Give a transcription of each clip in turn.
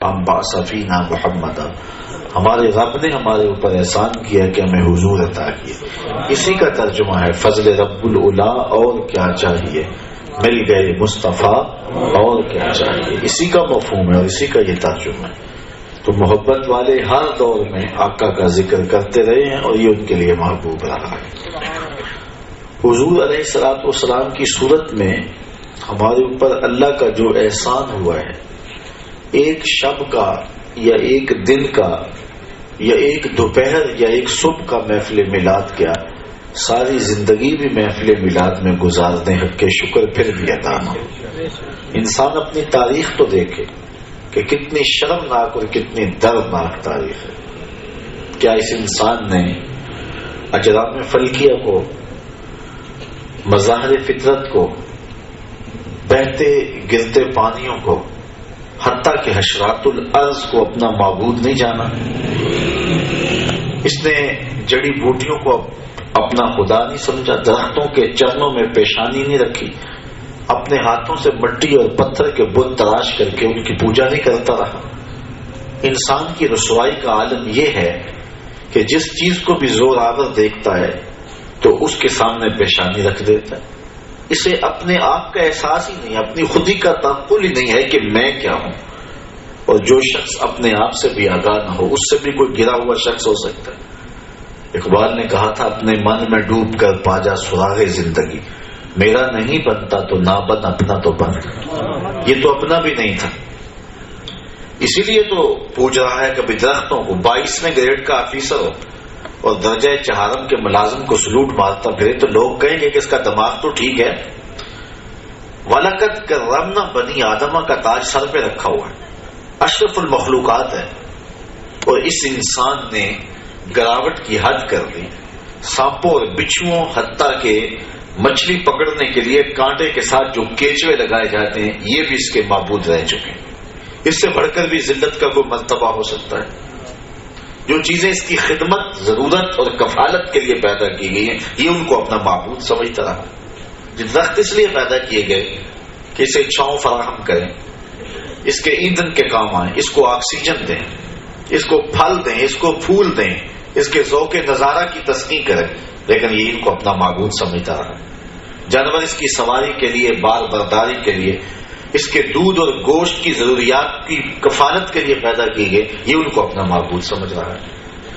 ہم باصفینا محمد، ہمارے رب نے ہمارے اوپر احسان کیا کہ ہمیں حضور عطا کیے. اسی کا ترجمہ ہے فضل رب العلا، اور کیا چاہیے، مل گئے مصطفیٰ اور کیا چاہیے. اسی کا مفہوم ہے اور اسی کا یہ ترجمہ ہے. تو محبت والے ہر دور میں آقا کا ذکر کرتے رہے ہیں اور یہ ان کے لیے محبوب رہا ہے. حضور علیہ الصلوۃ والسلام کی صورت میں ہمارے اوپر اللہ کا جو احسان ہوا ہے، ایک شب کا یا ایک دن کا یا ایک دوپہر یا ایک صبح کا محفل میلاد کیا، ساری زندگی بھی محفل میلاد میں گزار دیں، حق کے شکر پھر بھی ادا نہ ہو. انسان اپنی تاریخ تو دیکھے کہ کتنی شرمناک اور کتنی دردناک تاریخ ہے. کیا اس انسان نے اجرام فلکیہ کو، مظاہر فطرت کو، بہتے گرتے پانیوں کو، حتیٰ کہ حشرات الارض کو اپنا معبود نہیں جانا؟ اس نے جڑی بوٹیوں کو اپنا خدا نہیں سمجھا، درختوں کے چرنوں میں پیشانی نہیں رکھی، اپنے ہاتھوں سے مٹی اور پتھر کے بت تراش کر کے ان کی پوجا نہیں کرتا رہا. انسان کی رسوائی کا عالم یہ ہے کہ جس چیز کو بھی زور آور دیکھتا ہے تو اس کے سامنے پیشانی رکھ دیتا ہے. اسے اپنے آپ کا احساس ہی نہیں، اپنی خودی کا تعقل ہی نہیں ہے کہ میں کیا ہوں. اور جو شخص اپنے آپ سے بھی آگاہ نہ ہو، اس سے بھی کوئی گرا ہوا شخص ہو سکتا ہے. اقبال نے کہا تھا اپنے من میں ڈوب کر پا جا سراغ زندگی، میرا نہیں بنتا تو نہ بن، اپنا تو بن. یہ تو اپنا بھی نہیں تھا، اسی لیے تو پوچھ رہا ہے کبھی درختوں کو. 22ویں گریڈ کا آفیسر ہو اور درجہ چہارم کے ملازم کو سلوٹ مارتا پھرے تو لوگ کہیں گے کہ اس کا دماغ تو ٹھیک ہے. وَلَقَدْ كَرَّمْنَا بنی آدمہ کا تاج سر پہ رکھا ہوا ہے، اشرف المخلوقات ہے، اور اس انسان نے گراوٹ کی حد کر دی. سانپوں اور بچھوؤں، حتیٰ کہ مچھلی پکڑنے کے لیے کانٹے کے ساتھ جو کیچوے لگائے جاتے ہیں، یہ بھی اس کے معبود رہ چکے ہیں. اس سے بڑھ کر بھی ذلت کا کوئی مرتبہ ہو سکتا ہے؟ جو چیزیں اس کی خدمت، ضرورت اور کفالت کے لیے پیدا کی گئی ہیں، یہ ان کو اپنا معبود سمجھتا رہا. درخت اس لیے پیدا کیے گئے کہ اسے چھاؤں فراہم کریں، اس کے ایندھن کے کام آئیں، اس کو آکسیجن دیں، اس کو پھل دیں، اس کو پھول دیں، اس کے ذوق نظارہ کی تسکین کریں. لیکن یہ ان کو اپنا معبود سمجھتا رہا. جانور اس کی سواری کے لیے، بار برداری کے لیے، اس کے دودھ اور گوشت کی ضروریات کی کفالت کے لیے پیدا کی گئے، یہ ان کو اپنا معبود سمجھ رہا ہے.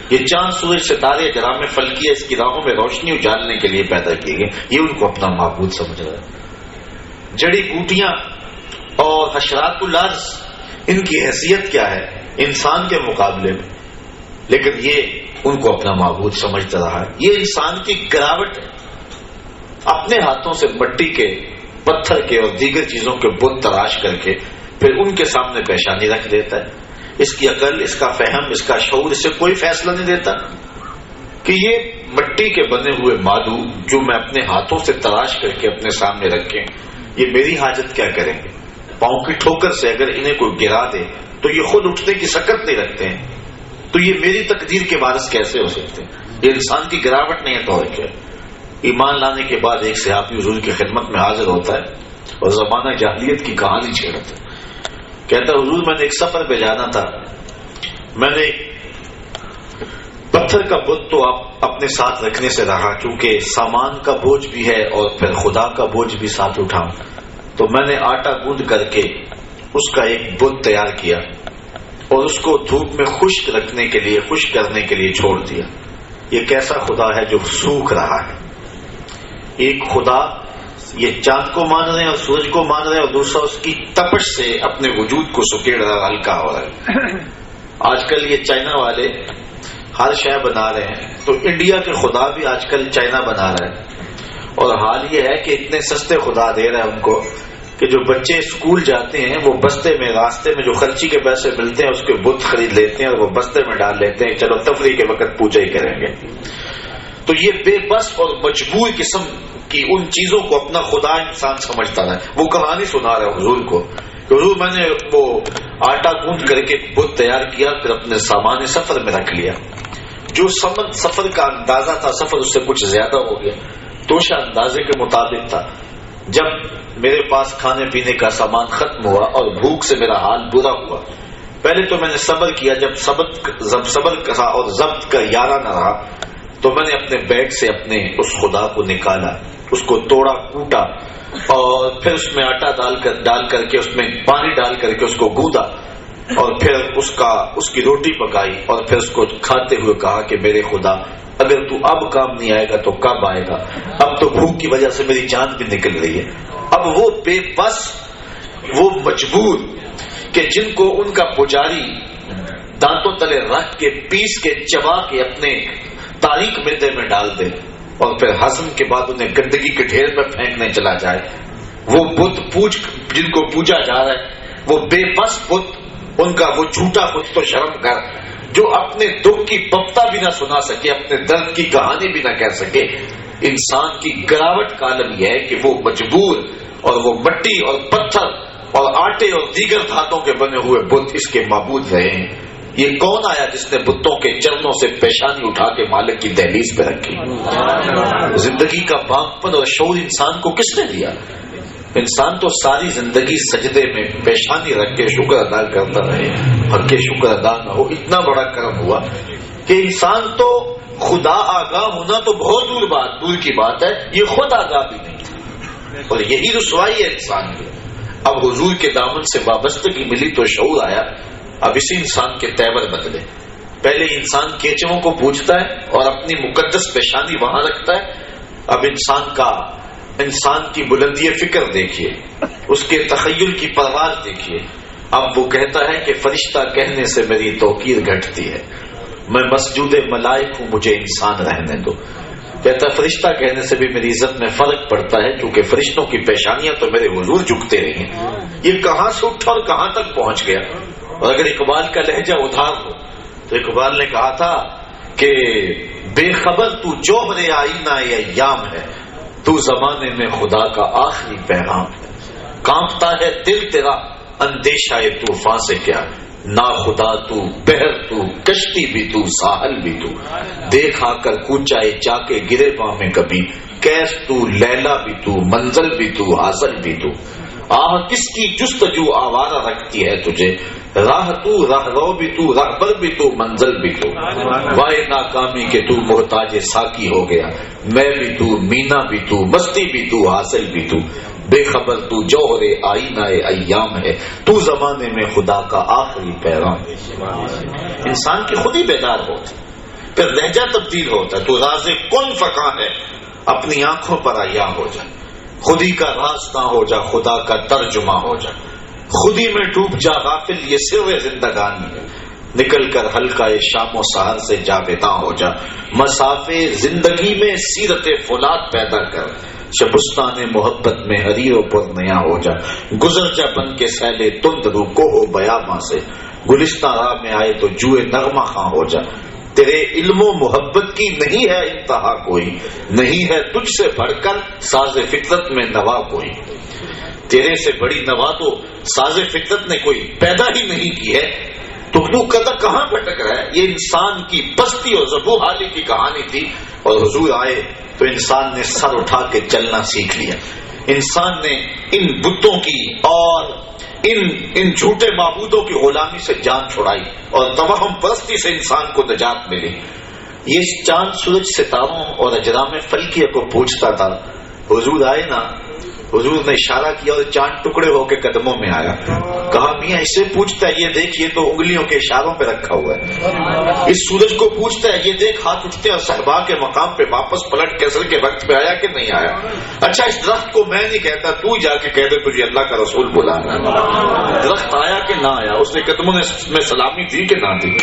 یہ چاند، سورج، ستارے، اجرام فلکیہ اس کی راہوں میں روشنی اجالنے کے لیے پیدا کیے گئے، یہ ان کو اپنا معبود سمجھ رہا ہے. جڑی بوٹیاں اور حشرات الارض، ان کی حیثیت کیا ہے انسان کے مقابلے میں، لیکن یہ ان کو اپنا معبود سمجھتا رہا ہے. یہ انسان کی گراوٹ ہے، اپنے ہاتھوں سے مٹی کے، پتھر کے اور دیگر چیزوں کے بت تراش کر کے پھر ان کے سامنے پیشانی رکھ دیتا ہے. اس کی عقل، اس کا فہم، اس کا شعور اسے کوئی فیصلہ نہیں دیتا کہ یہ مٹی کے بنے ہوئے مادو جو میں اپنے ہاتھوں سے تراش کر کے اپنے سامنے رکھیں، یہ میری حاجت کیا کریں گے؟ پاؤں کی ٹھوکر سے اگر انہیں کوئی گرا دے تو یہ خود اٹھنے کی سکت نہیں رکھتے ہیں، تو یہ میری تقدیر کے وارث کیسے ہو سکتے ہیں؟ یہ انسان کی گراوٹ نہیں ہے. تو اور کیا؟ ایمان لانے کے بعد ایک صحابی حضور کی خدمت میں حاضر ہوتا ہے اور زمانہ جاہلیت کی کہانی چھیڑتا ہے. کہتا ہے حضور میں نے ایک سفر پہ جانا تھا، میں نے پتھر کا بت تو آپ اپنے ساتھ رکھنے سے رہا، کیونکہ سامان کا بوجھ بھی ہے اور پھر خدا کا بوجھ بھی ساتھ اٹھاؤں، تو میں نے آٹا گوندھ کر کے اس کا ایک بت تیار کیا اور اس کو دھوپ میں خشک رکھنے کے لیے، خشک کرنے کے لیے چھوڑ دیا. یہ کیسا خدا ہے جو سوکھ رہا ہے؟ ایک خدا یہ چاند کو مان رہے ہیں اور سورج کو مان رہے ہیں، اور دوسرا اس کی تپش سے اپنے وجود کو سکیڑ رہا، ہلکا ہو رہا ہے. آج کل یہ چائنا والے ہر شے بنا رہے ہیں، تو انڈیا کے خدا بھی آج کل چائنا بنا رہا ہے. اور حال یہ ہے کہ اتنے سستے خدا دے رہے ہیں ان کو کہ جو بچے اسکول جاتے ہیں وہ بستے میں، راستے میں جو خرچی کے پیسے ملتے ہیں اس کے بت خرید لیتے ہیں اور وہ بستے میں ڈال لیتے ہیں، چلو تفریح کے وقت پوجا ہی کریں گے. تو یہ بے بس اور مجبور قسم کی ان چیزوں کو اپنا خدا انسان سمجھتا ہے. وہ کہانی سنا رہا ہے حضور کو کہ حضور میں نے وہ آٹا گوندھ کر کے بت تیار کیا، پھر اپنے سامان سفر میں رکھ لیا. جو سفر کا اندازہ تھا، سفر اس سے کچھ زیادہ ہو گیا، توشہ اندازے کے مطابق تھا. جب میرے پاس کھانے پینے کا سامان ختم ہوا اور بھوک سے میرا حال برا ہوا پہلے تو میں نے صبر کیا، جب صبر کہا اور ضبط کا یارہ نہ رہا تو میں نے اپنے بیگ سے اپنے اس خدا کو نکالا، اس کو توڑا کوٹا اور پھر اس میں آٹا ڈال کر کے اس میں پانی ڈال کر کے اس کو گوندا اور پھر اس کی روٹی پکائی اور پھر اس کو کھاتے ہوئے کہا کہ میرے خدا اگر تو اب کام نہیں آئے گا تو کب آئے گا؟ اب تو بھوک کی وجہ سے میری جان بھی نکل رہی ہے۔ اب وہ بے بس، وہ مجبور کہ جن کو ان کا پجاری دانتوں تلے رکھ کے پیس کے چبا کے اپنے تاریک معدے میں ڈال دے اور پھر ہضم کے بعد انہیں گندگی کے ڈھیر میں پھینکنے چلا جائے، وہ بت جن کو پوجا جا رہا ہے، وہ بے بس بت، ان کا وہ جھوٹا بت تو شرم کر، جو اپنے دکھ کی پپتا بھی نہ سنا سکے، اپنے درد کی کہانی بھی نہ کہہ سکے۔ انسان کی گراوٹ کا عالم یہ ہے کہ وہ مجبور اور وہ مٹی اور پتھر اور آٹے اور دیگر دھاتوں کے بنے ہوئے بت اس کے معبود رہے ہیں۔ یہ کون آیا جس نے بتوں کے چرنوں سے پیشانی اٹھا کے مالک کی دہلیز پہ رکھی؟ زندگی کا بانپن اور شعور انسان کو کس نے دیا؟ انسان تو ساری زندگی سجدے میں پیشانی رکھ کے شکر ادا کرتا رہے اور کہ شکر ادا نہ ہو۔ اتنا بڑا کرم ہوا کہ انسان تو خدا آگاہ ہونا تو بہت دور کی بات ہے، یہ خود آگاہ بھی نہیں تھا، اور یہی رسوائی ہے انسان کی۔ اب حضور کے دامن سے وابستگی ملی تو شعور آیا، اب اسی انسان کے تیور بدلے۔ پہلے انسان کیچووں کو پوجتا ہے اور اپنی مقدس پیشانی وہاں رکھتا ہے، اب انسان کی بلندی فکر دیکھیے، اس کے تخیل کی پرواز دیکھیے۔ اب وہ کہتا ہے کہ فرشتہ کہنے سے میری توقیر گھٹتی ہے، میں مسجود ملائک ہوں، مجھے انسان رہنے دو۔ کہتا ہے فرشتہ کہنے سے بھی میری عزت میں فرق پڑتا ہے، کیونکہ فرشتوں کی پیشانیاں تو میرے حضور جھکتے رہی ہیں۔ یہ کہاں سے اٹھا اور کہاں تک پہنچ گیا؟ اور اگر اقبال کا لہجہ ادھار ہو تو اقبال نے کہا تھا کہ بے خبر تو جوہر آئینہ ایام ہے، تو زمانے میں خدا کا آخری پیغام ہے، کانپتا ہے دل تیرا اندیشہ طوفان سے کیا، نا خدا تو، بحر تو، کشتی بھی تو، ساحل بھی تو، دیکھ آ کر کوچائے جا کے گرے پاں میں کبھی، کیس تو، لیلا بھی تو، منزل بھی تو، حاصل بھی تو، آہ کس کی جستجو آوارہ رکھتی ہے تجھے، راہ تو، راہ رو بھی تو، راہبر بھی تو، منزل بھی تو، وائے ناکامی کے تو محتاج ساکی ہو گیا، میں بھی تو، مینا بھی تو، مستی بھی تو، حاصل بھی تو، بے خبر تو جوہر آئینہ ایام ہے، تو زمانے میں خدا کا آخری پیغام۔ انسان کی خود ہی بیدار ہوتی، پھر لہجہ تبدیل ہوتا ہے، تو راز کن فقاں ہے، اپنی آنکھوں پر عیاں ہو جائے، خودی کا راستہ ہو جا، خدا کا ترجمہ ہو جا، خودی میں ڈوب جا غافل، یہ سر زندگانی ہے، نکل کر حلقہ شام و سحر سے جاویداں ہو جا، مسافے زندگی میں سیرت فولاد پیدا کر، شبستان محبت میں حریر و پر نیا ہو جا، گزر جا بن کے سیلے تند رو کو ہو بیاباں سے، گلستان راہ میں آئے تو جوئے نغمہ خاں ہو جا، تیرے علم و محبت کی نہیں ہے انتہا کوئی، نہیں ہے تجھ سے بڑھ کر ساز فطرت میں نوا کوئی، تیرے سے بڑی نوا تو ساز فطرت نے کوئی پیدا ہی نہیں کی ہے، تو قدر کہاں بھٹک رہا ہے؟ یہ انسان کی پستی اور ذبح حالی کی کہانی تھی، اور حضور آئے تو انسان نے سر اٹھا کے چلنا سیکھ لیا، انسان نے ان بتوں کی اور ان جھوٹے معبودوں کی غلامی سے جان چھڑائی اور توہم پرستی سے انسان کو نجات ملی۔ یہ چاند سورج ستاروں اور اجرام فلکیہ کو پوچھتا تھا، حضور آئے نا، حضور نے اشارہ کیا اور چاند ٹکڑے ہو کے قدموں میں آیا، کہا میاں اسے پوچھتا ہے، یہ دیکھ یہ تو انگلیوں کے اشاروں پہ رکھا ہوا ہے، اس سورج کو پوچھتا ہے، یہ دیکھ ہاتھ اٹھتے ہیں اور صحبا کے مقام پہ واپس پلٹ کے اصل کے وقت پہ آیا کہ نہیں آیا، اچھا اس درخت کو میں نہیں کہتا، تو جا کے کہہ دے تجھے اللہ کا رسول بلانا، درخت آیا کہ نہ آیا، اس نے قدموں میں سلامی دی کہ نہ دی،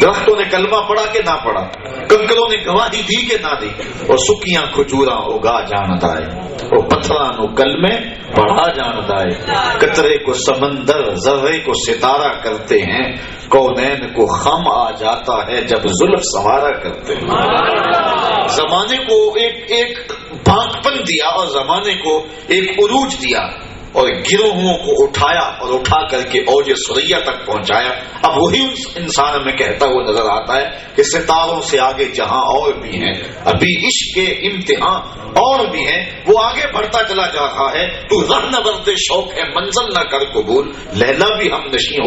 درختوں نے کلمہ پڑھا کہ نہ پڑھا، کنکروں نے گواہی دی کہ نہ دی، اور سکیاں کھجوراں اگا جانتا ہے، اور پتھراں نو کلمے پڑھا جانتا ہے، قطرے کو سمندر ذرے کو ستارہ کرتے ہیں، کونین کو خم آ جاتا ہے جب زلف سوارا کرتے ہیں، زمانے کو ایک بھانک پن دیا اور زمانے کو ایک عروج دیا اور گروہوں کو اٹھایا اور اٹھا کر کے اوج سریا تک پہنچایا۔ اب وہی انسان میں کہتا ہوا نظر آتا ہے کہ ستاروں سے آگے جہاں اور بھی ہیں، ابھی عشق کے امتحان اور بھی ہیں، وہ آگے بڑھتا چلا جا رہا ہے، تو رہ نہ برد شوق ہے منزل نہ کر قبول، لیلا بھی ہم نشیں